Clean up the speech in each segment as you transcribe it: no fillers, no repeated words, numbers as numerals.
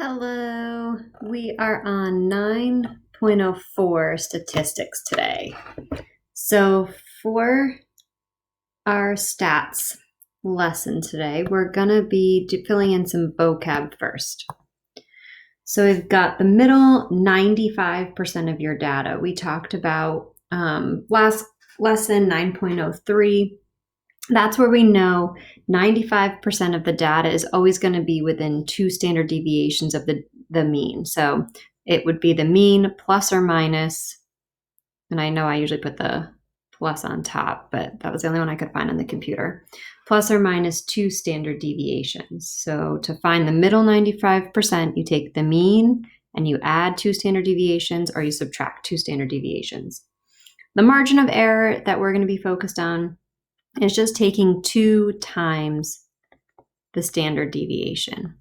Hello, we are on 9.04 statistics today. So for our stats lesson today, we're going to be filling in some vocab first. So we've got the middle 95% of your data. We talked about last lesson 9.03. That's where we know 95% of the data is always going to be within 2 standard deviations of the mean. So it would be the mean plus or minus, and I know I usually put the plus on top, but that was the only one I could find on the computer, plus or minus 2 standard deviations. So to find the middle 95%, you take the mean and you add 2 standard deviations, or you subtract 2 standard deviations. The margin of error that we're going to be focused on is just taking 2 times the standard deviation.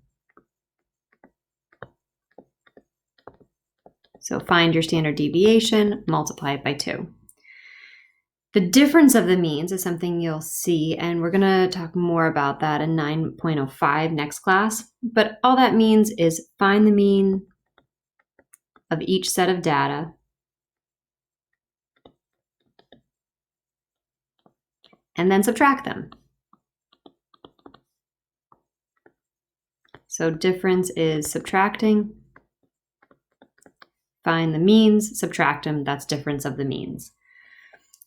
So find your standard deviation, multiply it by 2. The difference of the means is something you'll see, and we're going to talk more about that in 9.05 next class. But all that means is find the mean of each set of data and then subtract them. So difference is subtracting. Find the means, subtract them, that's difference of the means.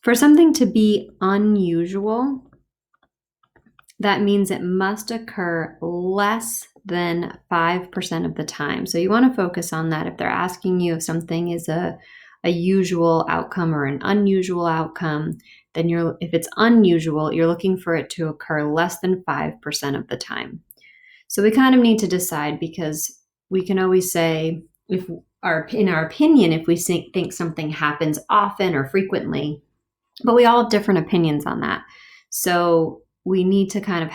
For something to be unusual, that means it must occur less than 5% of the time. So you want to focus on that. If they're asking you if something is a usual outcome or an unusual outcome, then if it's unusual, you're looking for it to occur less than 5% of the time. So we kind of need to decide, because we can always say, in our opinion, if we think something happens often or frequently, but we all have different opinions on that. So we need to kind of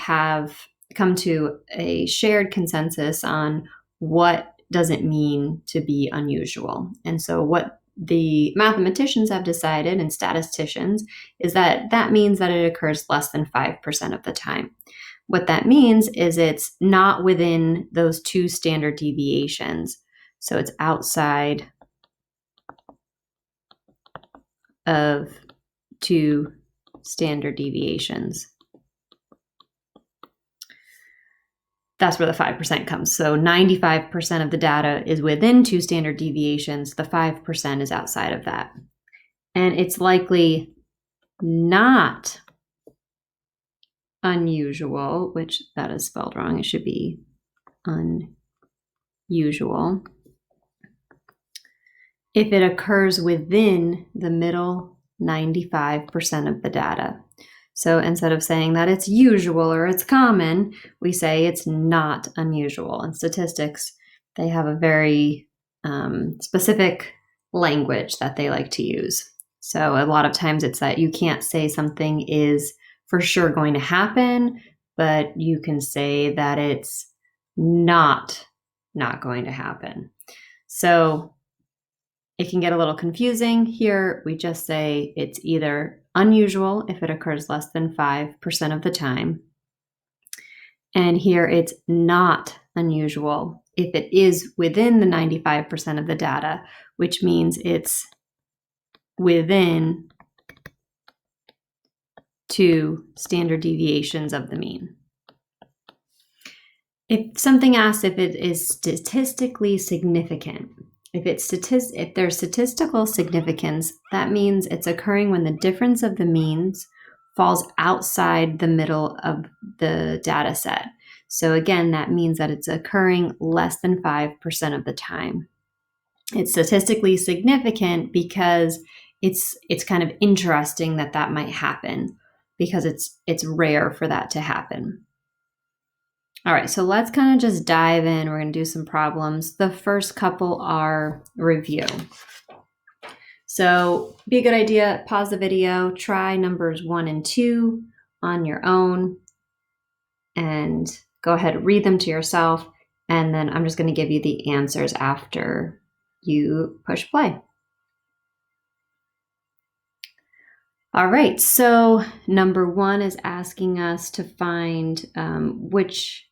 come to a shared consensus on what does it mean to be unusual. And so what the mathematicians have decided, and statisticians, is that means that it occurs less than 5% of the time. What that means is it's not within those 2 standard deviations. So it's outside of 2 standard deviations. That's where the 5% comes. So 95% of the data is within 2 standard deviations. The 5% is outside of that. And it's likely not unusual, which that is spelled wrong. It should be unusual, if it occurs within the middle 95% of the data. So instead of saying that it's usual or it's common, we say it's not unusual. In statistics, they have a very specific language that they like to use. So a lot of times it's that you can't say something is for sure going to happen, but you can say that it's not going to happen. So it can get a little confusing. Here we just say it's either unusual if it occurs less than 5% of the time, and here it's not unusual if it is within the 95% of the data, which means it's within 2 standard deviations of the mean. If something asks if it is statistically significant, if there's statistical significance, that means it's occurring when the difference of the means falls outside the middle of the data set. So again, that means that it's occurring less than 5% of the time. It's statistically significant because it's kind of interesting that might happen, because it's rare for that to happen. All right, so let's kind of just dive in. We're going to do some problems. The first couple are review. So be a good idea, pause the video, try numbers 1 and 2 on your own, and go ahead, read them to yourself, and then I'm just going to give you the answers after you push play. All right, so number 1 is asking us to find which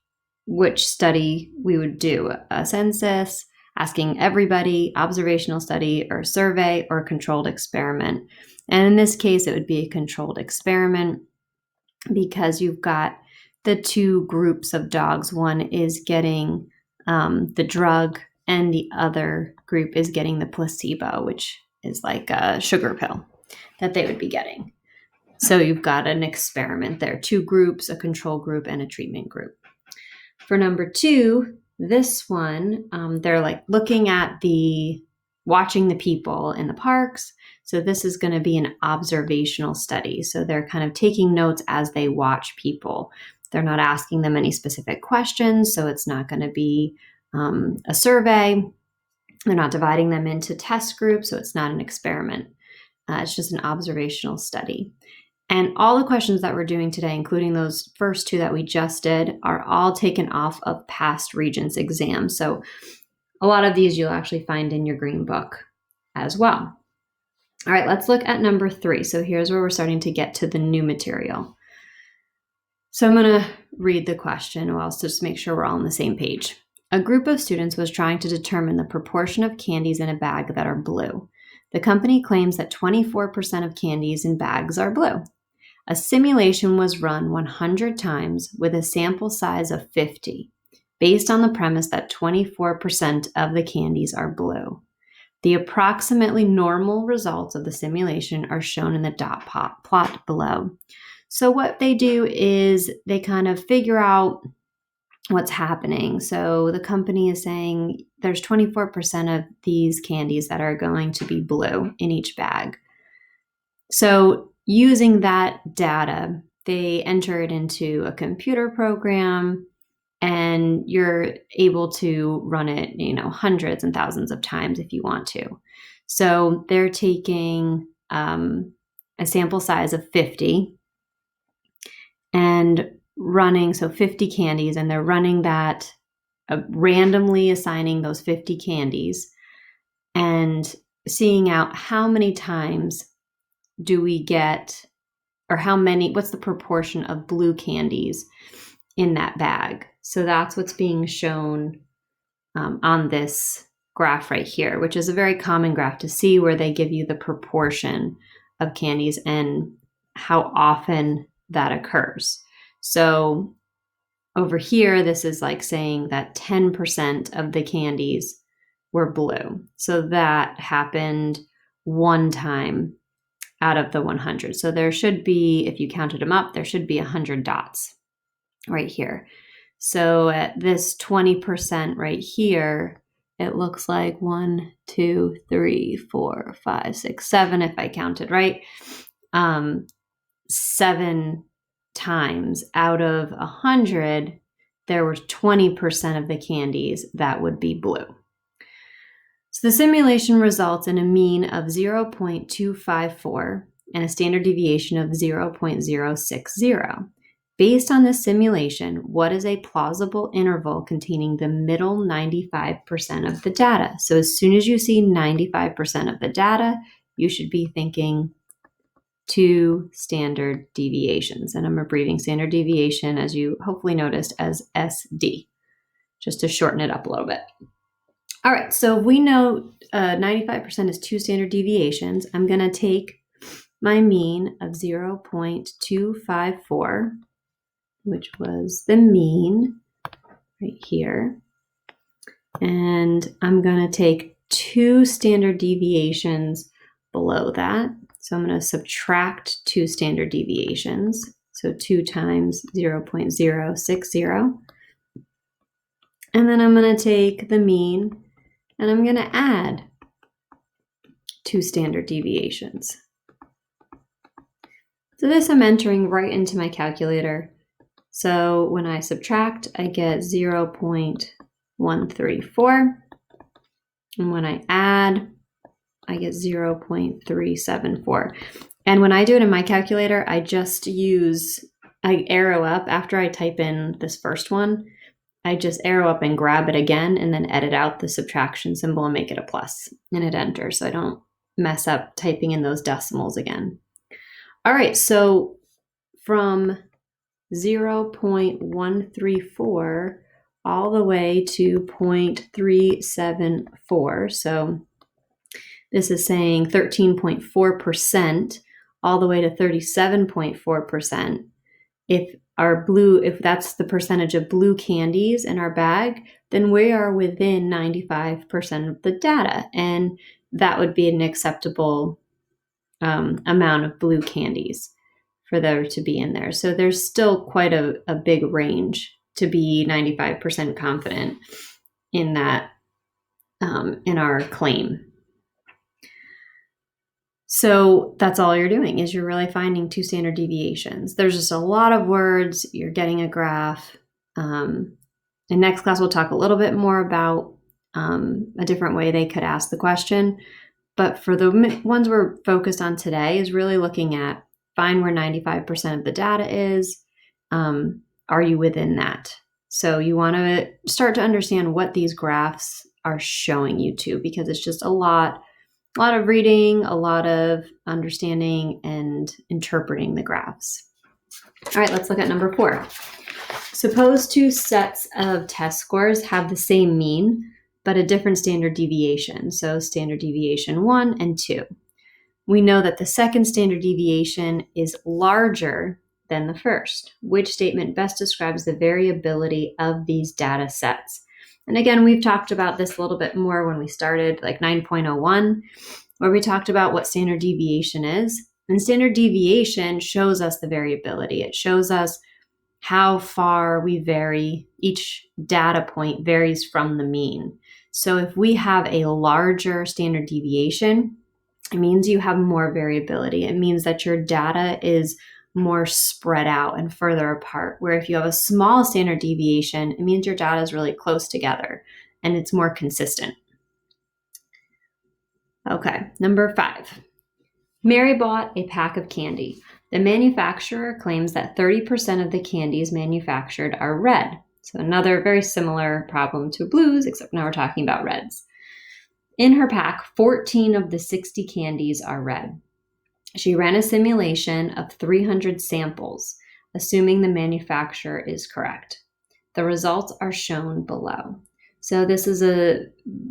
which study we would do, a census, asking everybody, observational study or survey, or controlled experiment. And in this case, it would be a controlled experiment because you've got the two groups of dogs. One is getting the drug and the other group is getting the placebo, which is like a sugar pill that they would be getting. So you've got an experiment there, two groups, a control group and a treatment group. For number 2, this one, they're like looking at watching the people in the parks. So this is going to be an observational study. So they're kind of taking notes as they watch people. They're not asking them any specific questions. So it's not going to be a survey. They're not dividing them into test groups. So it's not an experiment. It's just an observational study. And all the questions that we're doing today, including those first 2 that we just did, are all taken off of past Regents exams. So a lot of these you'll actually find in your green book as well. All right, let's look at number 3. So here's where we're starting to get to the new material. So I'm going to read the question, or else to just make sure we're all on the same page. A group of students was trying to determine the proportion of candies in a bag that are blue. The company claims that 24% of candies in bags are blue. A simulation was run 100 times with a sample size of 50, based on the premise that 24% of the candies are blue. The approximately normal results of the simulation are shown in the dot plot below. So what they do is they kind of figure out what's happening. So the company is saying there's 24% of these candies that are going to be blue in each bag. So using that data, they enter it into a computer program, and you're able to run it, hundreds and thousands of times if you want to. So they're taking a sample size of 50 and running, 50 candies, and they're running that, randomly assigning those 50 candies and seeing out how many times do we get, or what's the proportion of blue candies in that bag. So that's what's being shown on this graph right here, which is a very common graph to see, where they give you the proportion of candies and how often that occurs. So over here, this is like saying that 10% of the candies were blue. So that happened one time out of the 100. So there should be, if you counted them up, there should be 100 dots right here. So at this 20% right here, it looks like 1, 2, 3, 4, 5, 6, 7, if I counted right. 7 times out of 100, there were 20% of the candies that would be blue. So the simulation results in a mean of 0.254 and a standard deviation of 0.060. Based on this simulation, what is a plausible interval containing the middle 95% of the data? So as soon as you see 95% of the data, you should be thinking 2 standard deviations. And I'm abbreviating standard deviation, as you hopefully noticed, as SD, just to shorten it up a little bit. All right, so we know 95% is 2 standard deviations. I'm going to take my mean of 0.254, which was the mean right here. And I'm going to take 2 standard deviations below that. So I'm going to subtract 2 standard deviations. So 2 times 0.060. And then I'm going to take the mean and I'm going to add 2 standard deviations. So this I'm entering right into my calculator. So when I subtract, I get 0.134. And when I add, I get 0.374. And when I do it in my calculator, I arrow up after I type in this first one. I just arrow up and grab it again and then edit out the subtraction symbol and make it a plus and hit enter so I don't mess up typing in those decimals again. All right, so from 0.134, all the way to 0.374. So this is saying 13.4% all the way to 37.4%. If that's the percentage of blue candies in our bag, then we are within 95% of the data, and that would be an acceptable amount of blue candies for there to be in there. So there's still quite a big range to be 95% confident in that, in our claim. So that's all you're doing, is you're really finding 2 standard deviations. There's just a lot of words. You're getting a graph. In next class, we'll talk a little bit more about a different way they could ask the question. But for the ones we're focused on today is really looking at find where 95% of the data is. Are you within that? So you want to start to understand what these graphs are showing you too, because it's just a lot of reading, a lot of understanding and interpreting the graphs. All right, let's look at number 4. Suppose 2 sets of test scores have the same mean, but a different standard deviation. So standard deviation 1 and 2. We know that the second standard deviation is larger than the first. Which statement best describes the variability of these data sets? And again, we've talked about this a little bit more when we started, like 9.01, where we talked about what standard deviation is. And standard deviation shows us the variability. It shows us how far we vary. Each data point varies from the mean. So if we have a larger standard deviation, it means you have more variability. It means that your data is more spread out and further apart. Where if you have a small standard deviation, it means your data is really close together and it's more consistent. Okay, number 5. Mary bought a pack of candy. The manufacturer claims that 30% of the candies manufactured are red. So another very similar problem to blues, except now we're talking about reds. In her pack, 14 of the 60 candies are red. She ran a simulation of 300 samples, assuming the manufacturer is correct. The results are shown below. So this is a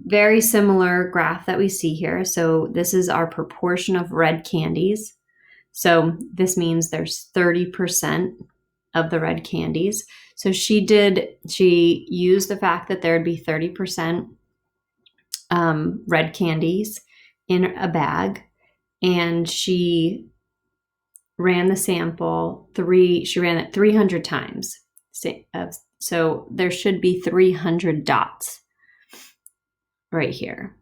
very similar graph that we see here. So this is our proportion of red candies. So this means there's 30% of the red candies. So she used the fact that there would be 30% red candies in a bag, and she ran the sample she ran it 300 times. So there should be 300 dots right here.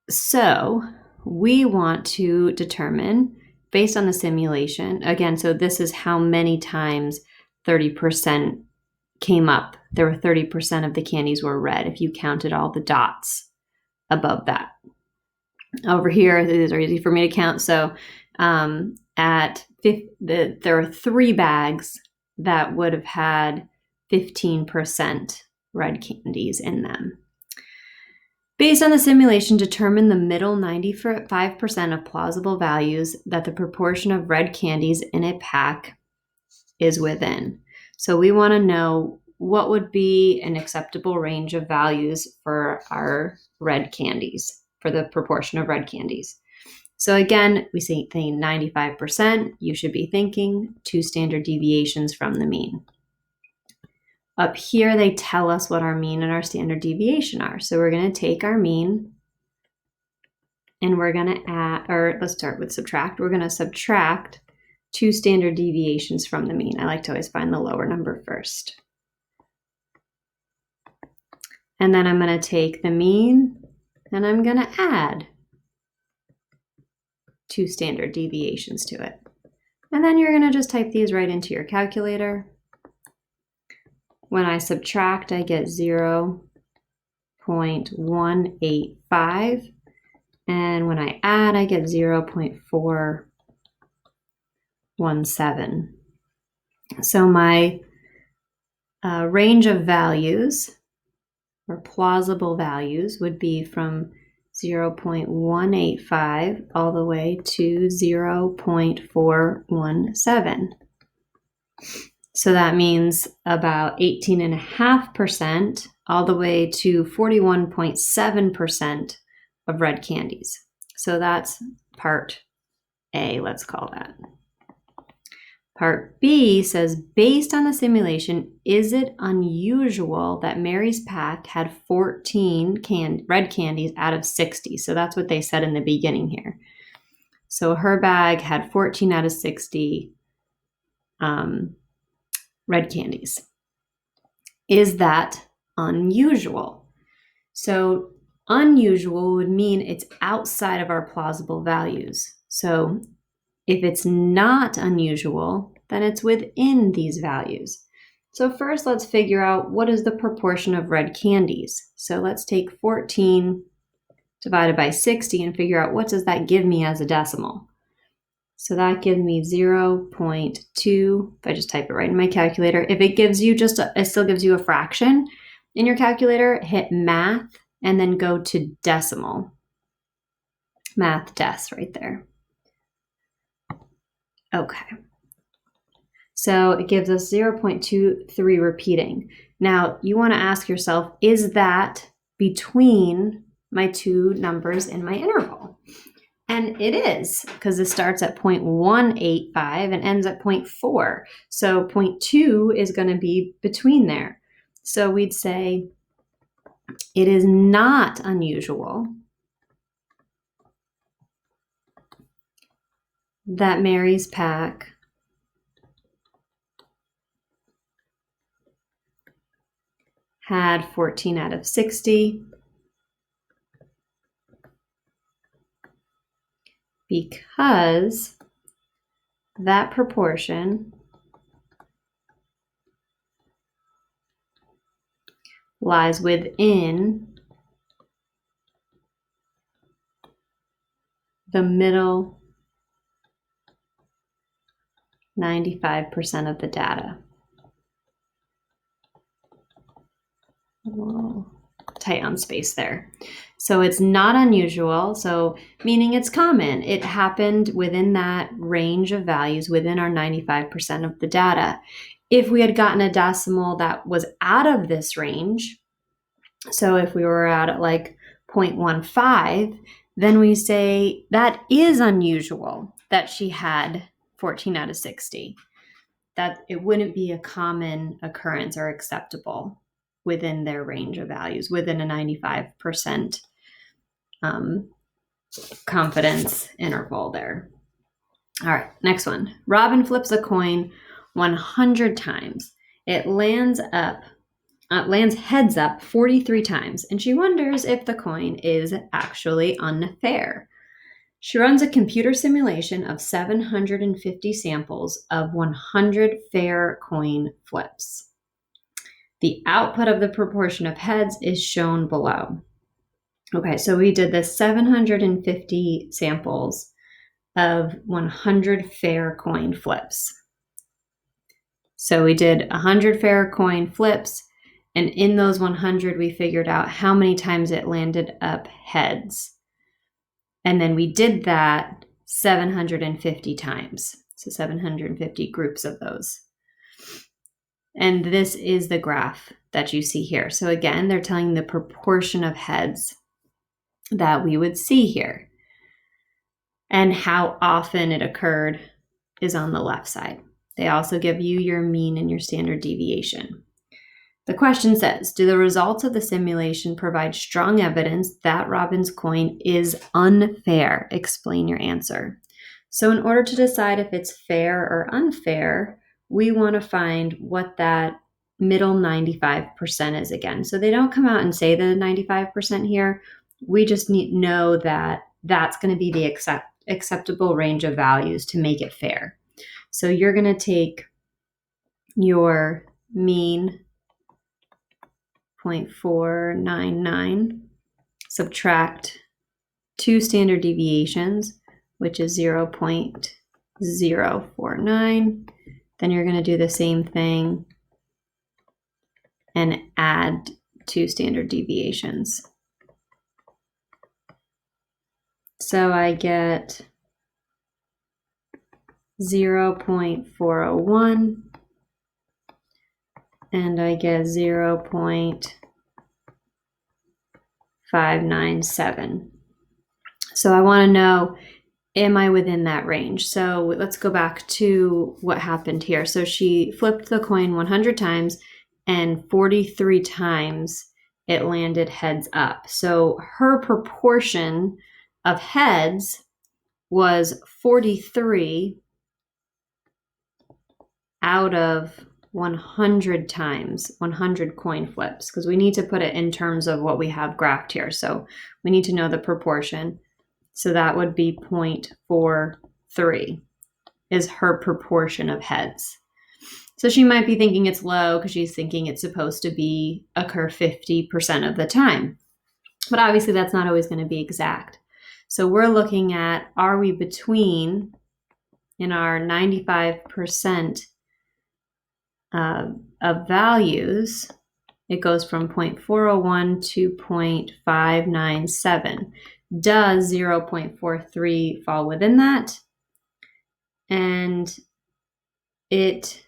So we want to determine, based on the simulation, again, so this is how many times 30% came up. There were 30% of the candies were red if you counted all the dots above that. Over here, these are easy for me to count. So there are 3 bags that would have had 15% red candies in them. Based on the simulation, determine the middle 95% of plausible values that the proportion of red candies in a pack is within. So we want to know what would be an acceptable range of values for our red candies, for the proportion of red candies. So again, we say 95%, you should be thinking 2 standard deviations from the mean. Up here, they tell us what our mean and our standard deviation are. So we're going to take our mean and we're going to add, or let's start with subtract. We're going to subtract 2 standard deviations from the mean. I like to always find the lower number first. And then I'm going to take the mean and I'm going to add 2 standard deviations to it. And then you're going to just type these right into your calculator. When I subtract, I get 0.185. And when I add, I get 0.417. So my range of values, or plausible values, would be from 0.185 all the way to 0.417. So that means about 18.5% all the way to 41.7% of red candies. So that's part A, let's call that. Part B says, based on the simulation, is it unusual that Mary's pack had 14 red candies out of 60? So that's what they said in the beginning here. So her bag had 14 out of 60 red candies. Is that unusual? So unusual would mean it's outside of our plausible values. So if it's not unusual, then it's within these values. So first, let's figure out what is the proportion of red candies. So let's take 14 divided by 60 and figure out what does that give me as a decimal. So that gives me 0.2. If I just type it right in my calculator, if it gives you it still gives you a fraction in your calculator, hit math and then go to decimal. Math des right there. Okay. So it gives us 0.23 repeating. Now you want to ask yourself, is that between my two numbers in my interval? And it is, because it starts at 0.185 and ends at 0.4. So 0.2 is going to be between there. So we'd say it is not unusual that Mary's pack had 14 out of 60 because that proportion lies within the middle 95% of the data. Whoa. Tight on space there. So it's not unusual, so meaning it's common. It happened within that range of values within our 95% of the data. If we had gotten a decimal that was out of this range, so if we were at like 0.15, then we say that is unusual that she had 14 out of 60. That it wouldn't be a common occurrence or acceptable within their range of values, within a 95% confidence interval there. All right, next one. Robin flips a coin 100 times. It lands heads up 43 times, and she wonders if the coin is actually unfair. She runs a computer simulation of 750 samples of 100 fair coin flips. The output of the proportion of heads is shown below. Okay, so we did this 750 samples of 100 fair coin flips. So we did 100 fair coin flips, and in those 100, we figured out how many times it landed up heads. And then we did that 750 times. So 750 groups of those. And this is the graph that you see here. So again, they're telling the proportion of heads that we would see here. And how often it occurred is on the left side. They also give you your mean and your standard deviation. The question says, do the results of the simulation provide strong evidence that Robin's coin is unfair? Explain your answer. So in order to decide if it's fair or unfair, we want to find what that middle 95% is again. So they don't come out and say the 95% here. We just need to know that that's going to be the acceptable range of values to make it fair. So you're going to take your mean 0.499, subtract 2 standard deviations, which is 0.049. Then you're going to do the same thing and add 2 standard deviations. So I get 0.401 and I get 0.597. So I want to know, am I within that range? So let's go back to what happened here. So she flipped the coin 100 times, and 43 times it landed heads up. So her proportion of heads was 43 out of 100 times, 100 coin flips, because we need to put it in terms of what we have graphed here. So we need to know the proportion. So that would be 0.43 is her proportion of heads. So she might be thinking it's low because she's thinking it's supposed to be occur 50% of the time. But obviously that's not always going to be exact. So we're looking at, are we between, in our 95% of values, it goes from 0.401 to 0.597. Does 0.43 fall within that? And it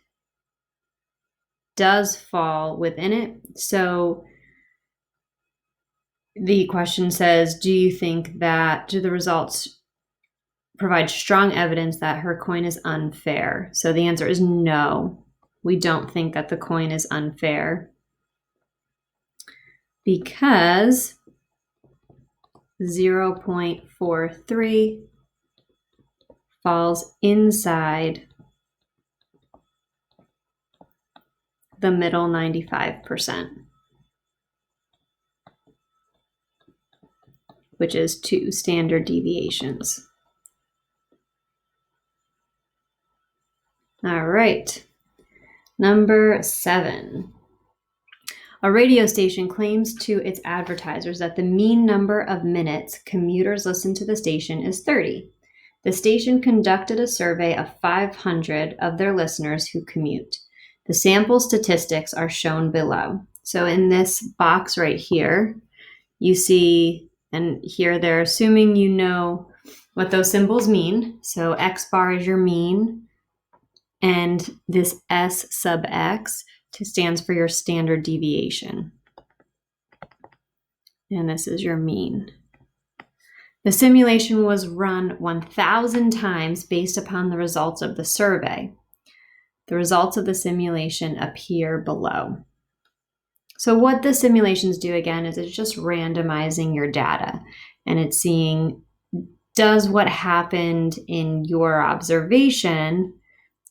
does fall within it. So the question says, do you think that, do the results provide strong evidence that her coin is unfair? So the answer is no. We don't think that the coin is unfair because 0.43 falls inside the middle 95%, which is 2 standard deviations. All right, number 7. A radio station claims to its advertisers that the mean number of minutes commuters listen to the station is 30. The station conducted a survey of 500 of their listeners who commute. The sample statistics are shown below. So in this box right here, you see, and here they're assuming you know what those symbols mean. So X bar is your mean, and this S sub X stands for your standard deviation. And this is your mean. The simulation was run 1,000 times based upon the results of the survey. The results of the simulation appear below. So what the simulations do again is it's just randomizing your data, and it's seeing, does what happened in your observation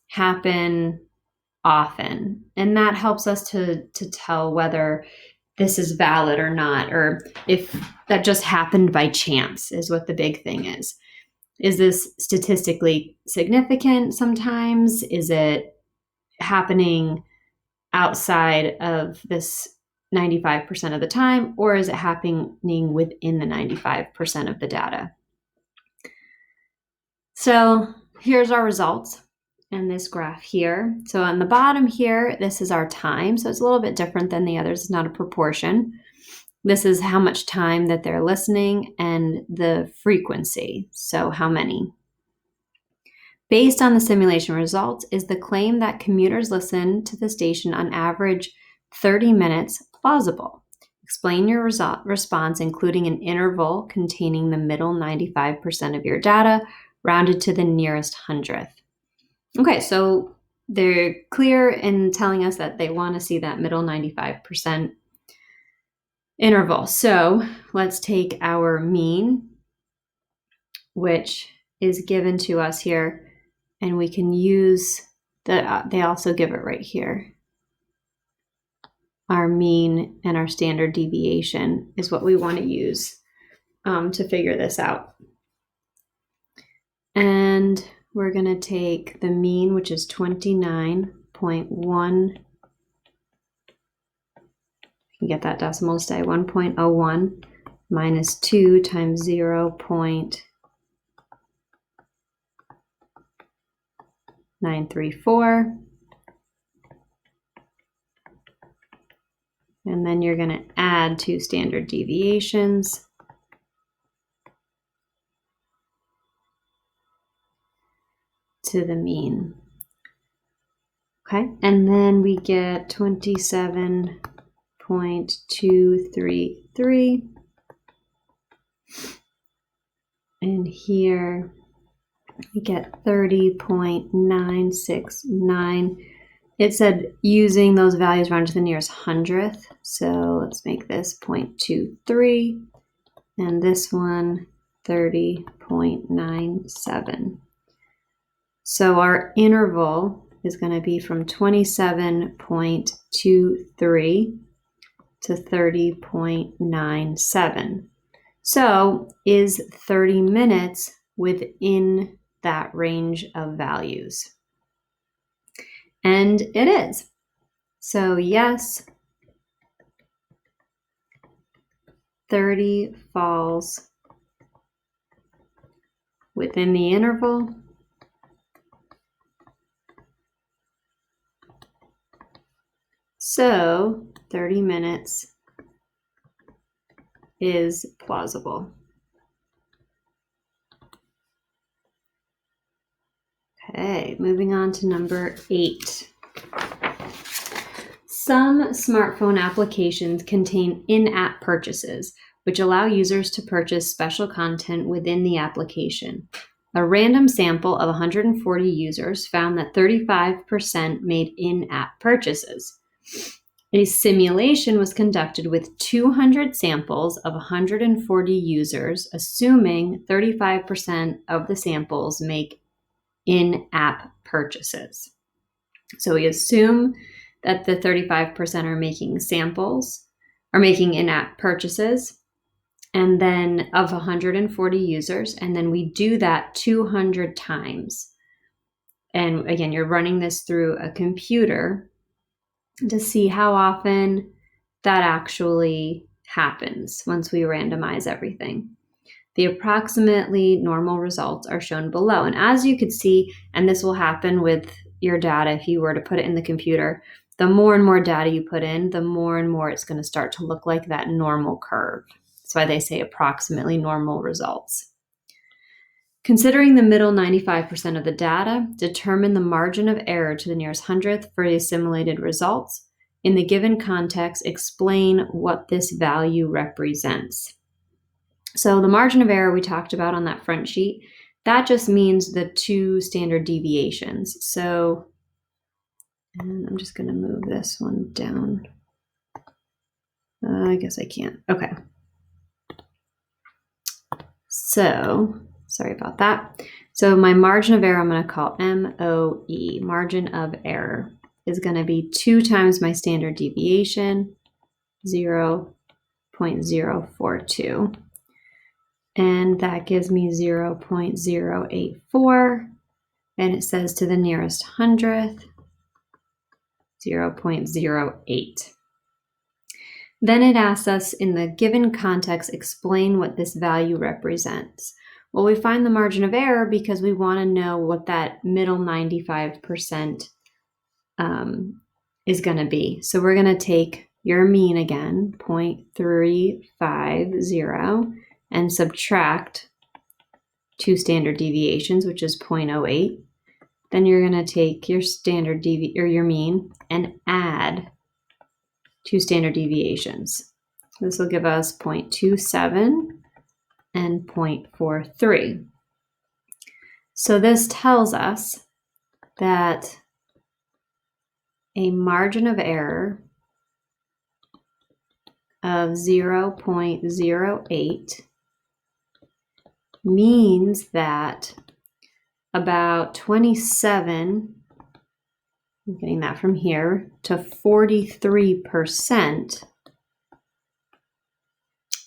happen often? And that helps us to tell whether this is valid or not, or if that just happened by chance is what the big thing is. Is this statistically significant sometimes? Is it happening outside of this 95% of the time, or is it happening within the 95% of the data? So here's our results in this graph here. So on the bottom here, this is our time. So it's a little bit different than the others. It's not a proportion. This is how much time that they're listening and the frequency. So how many? Based on the simulation results, is the claim that commuters listen to the station on average 30 minutes plausible? Explain your response, including an interval containing the middle 95% of your data, rounded to the nearest hundredth. Okay, so they're clear in telling us that they want to see that middle 95% interval. So let's take our mean, which is given to us here, and we can use they also give it right here. Our mean and our standard deviation is what we want to use to figure this out. And we're going to take the mean, which is 29.1. You can get that decimal stay, 1.01 minus 2 times 0.934. And then you're going to add 2 standard deviations. To the mean. Okay, and then we get 27.233. And here we get 30.969. It said using those values round to the nearest hundredth. So let's make this 0.23 and this one 30.97. So our interval is going to be from 27.23 to 30.97. So is 30 minutes within that range of values? And it is. So yes, 30 falls within the interval. So 30 minutes is plausible. Okay, moving on to number 8. Some smartphone applications contain in-app purchases, which allow users to purchase special content within the application. A random sample of 140 users found that 35% made in-app purchases. A simulation was conducted with 200 samples of 140 users, assuming 35% of the samples make in-app purchases. So we assume that the 35% are making samples, are making in-app purchases, and then of 140 users, and then we do that 200 times. And again, you're running this through a computer to see how often that actually happens once we randomize everything. The approximately normal results are shown below. And as you could see, and this will happen with your data if you were to put it in the computer, the more and more data you put in, the more and more it's going to start to look like that normal curve. That's why they say approximately normal results. Considering the middle 95% of the data, determine the margin of error to the nearest hundredth for the assimilated results. In the given context, explain what this value represents. So the margin of error we talked about on that front sheet, that just means the 2 standard deviations. So and I'm just going to move this one down. I guess I can't. Okay. So, sorry about that. So my margin of error, I'm going to call MOE, margin of error, is going to be 2 times my standard deviation, 0.042. And that gives me 0.084. And it says to the nearest hundredth, 0.08. Then it asks us, in the given context, explain what this value represents. Well, we find the margin of error because we want to know what that middle 95% is going to be. So we're going to take your mean again, 0.350, and subtract 2 standard deviations, which is 0.08. Then you're going to take your standard your mean and add 2 standard deviations. This will give us 0.27 and 0.43. So this tells us that a margin of error of 0.08 means that about 27, I'm getting that from here, to 43%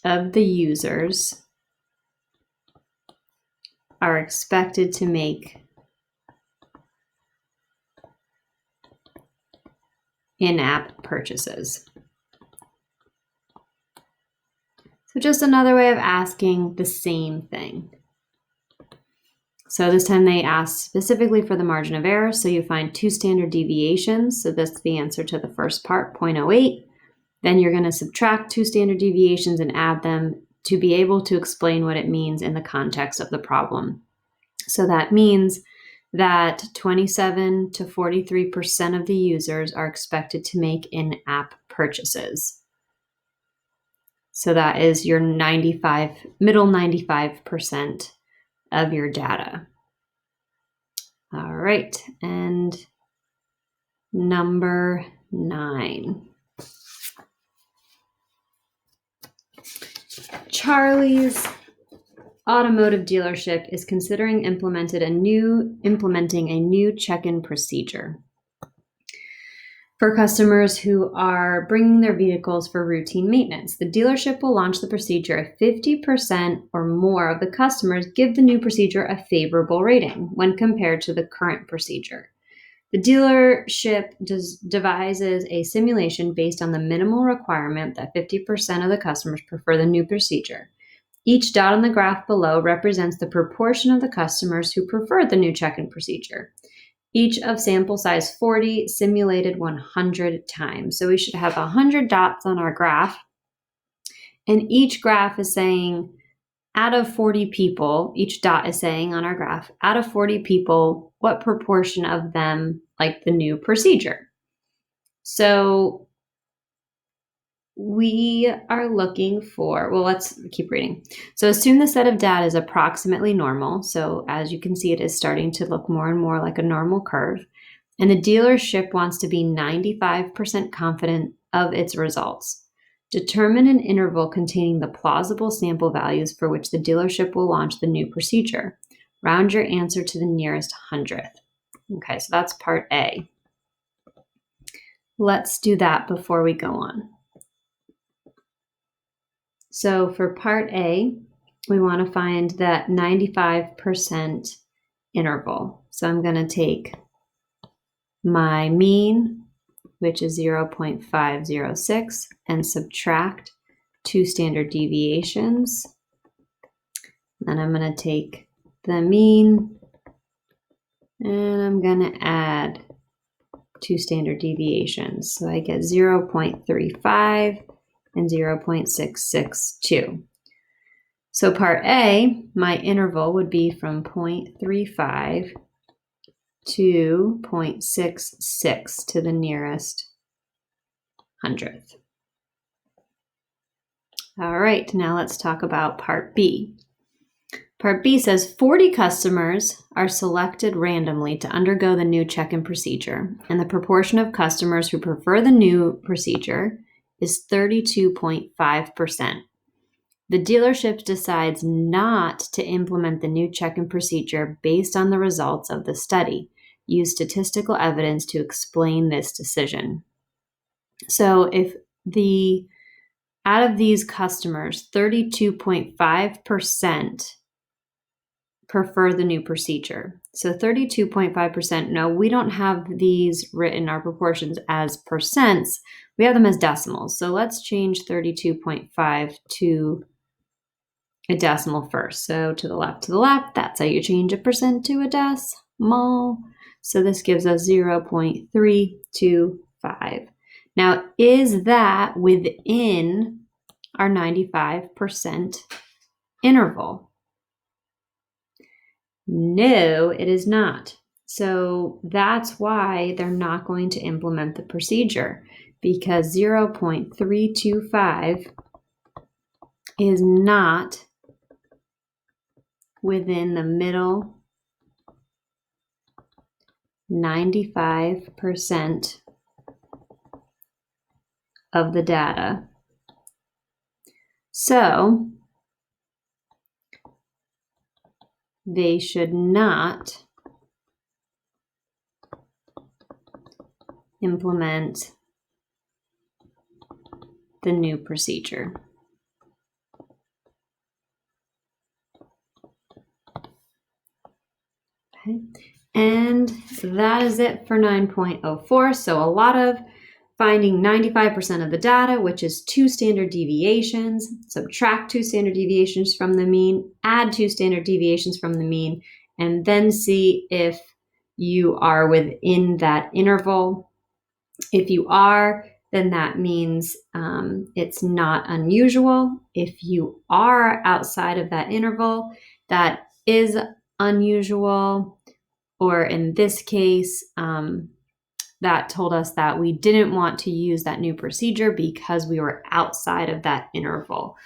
of the users are expected to make in-app purchases. So just another way of asking the same thing. So this time they asked specifically for the margin of error. So you find 2 standard deviations. So that's the answer to the first part, 0.08. Then you're going to subtract 2 standard deviations and add them to be able to explain what it means in the context of the problem. So that means that 27 to 43% of the users are expected to make in-app purchases. So that is your middle 95% of your data. All right, and number 9. Charlie's automotive dealership is considering implementing a new check-in procedure for customers who are bringing their vehicles for routine maintenance. The dealership will launch the procedure if 50% or more of the customers give the new procedure a favorable rating when compared to the current procedure. The dealership devises a simulation based on the minimal requirement that 50% of the customers prefer the new procedure. Each dot on the graph below represents the proportion of the customers who preferred the new check-in procedure. Each of sample size 40 simulated 100 times. So we should have 100 dots on our graph. And each graph is saying, out of 40 people, each dot is saying on our graph, out of 40 people, what proportion of them like the new procedure? So we are looking for, well, let's keep reading. So assume the set of data is approximately normal. So as you can see, it is starting to look more and more like a normal curve. And the dealership wants to be 95% confident of its results. Determine an interval containing the plausible sample values for which the dealership will launch the new procedure. Round your answer to the nearest hundredth. Okay, so that's part A. Let's do that before we go on. So for part A, we want to find that 95% interval. So I'm going to take my mean, which is 0.506, and subtract 2 standard deviations. Then I'm going to take the mean, and I'm going to add 2 standard deviations. So I get 0.35 and 0.662. So part A, my interval would be from 0.35 to 0.66 to the nearest hundredth. All right, now let's talk about part B. Part B says 40 customers are selected randomly to undergo the new check-in procedure, and the proportion of customers who prefer the new procedure is 32.5%. The dealership decides not to implement the new check-in procedure based on the results of the study. Use statistical evidence to explain this decision. So if out of these customers, 32.5% prefer the new procedure. So 32.5%, no, we don't have these written, our proportions, as percents. We have them as decimals. So let's change 32.5 to a decimal first. So to the left, that's how you change a percent to a decimal. So this gives us 0.325. Now, is that within our 95% interval? No, it is not. So that's why they're not going to implement the procedure, because 0.325 is not within the middle 95% of the data. So they should not implement the new procedure. Okay. And that is it for 9.04. So a lot of finding 95% of the data, which is 2 standard deviations, subtract 2 standard deviations from the mean, add 2 standard deviations from the mean, and then see if you are within that interval. If you are, then that means it's not unusual. If you are outside of that interval, that is unusual. or in this case, that told us that we didn't want to use that new procedure because we were outside of that interval.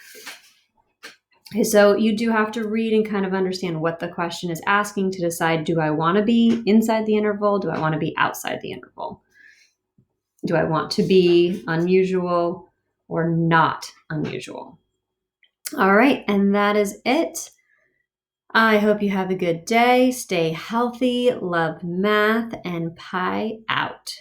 Okay, so you do have to read and kind of understand what the question is asking to decide, do I want to be inside the interval? Do I want to be outside the interval? Do I want to be unusual or not unusual? All right, and that is it. I hope you have a good day. Stay healthy, love math, and pie out.